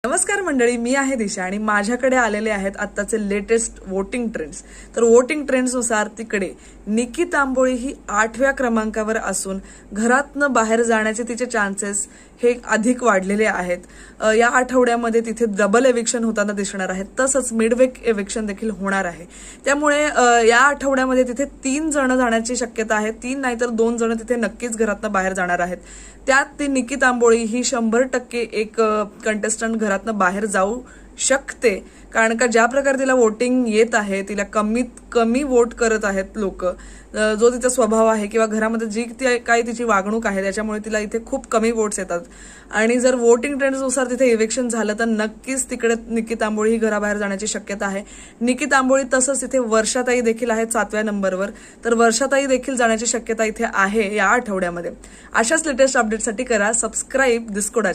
नमस्कार मंडळी, मी आहे दिशा आणि माझ्याकडे आलेले आहेत आत्ताचे लेटेस्ट वोटिंग ट्रेंड्स. तर वोटिंग ट्रेंड्सनुसार तिकडे निकी तांबोळी ही 8व्या क्रमांकावर असून घरातनं बाहेर जाण्याचे तिचे चान्सेस हे अधिक वाढलेले आहेत. या आठवड्यामध्ये तिथे डबल एविक्शन होताना दिसणार आहेत, तसंच मिडवीक एविक्शन देखील होणार आहे. त्यामुळे या आठवड्यामध्ये तिथे 3 जण जाण्याची शक्यता आहे. 3 नाही तर 2 जण तिथे नक्कीच घरातनं बाहेर जाणार आहेत. त्यात ती निकी तांबोळी ही 100% एक कंटेस्टंट घरातनं बाहेर जाऊ शकते, कारण का ज्या प्रकारे तिला वोटिंग येत आहे, तिला कमीत कमी वोट करत आहेत लोक, जो तिचा स्वभाव आहे किंवा घरामध्ये जी काही तिची वागणूक आहे त्याच्यामुळे तिला इथे खूप कमी वोट्स येतात. आणि जर वोटिंग ट्रेंड्सनुसार तिथे इलेक्शन झालं तर नक्कीच तिकडे निकी तांबोळी ही घराबाहेर जाण्याची शक्यता आहे. निकी तांबोळी तसंच इथे वर्षाताई देखील आहेत 7व्या नंबरवर, तर वर्षाताई देखील जाण्याची शक्यता इथे आहे या आठवड्यामध्ये. अशाच लेटेस्ट अपडेटसाठी करा सबस्क्राईब दिस्कोडा.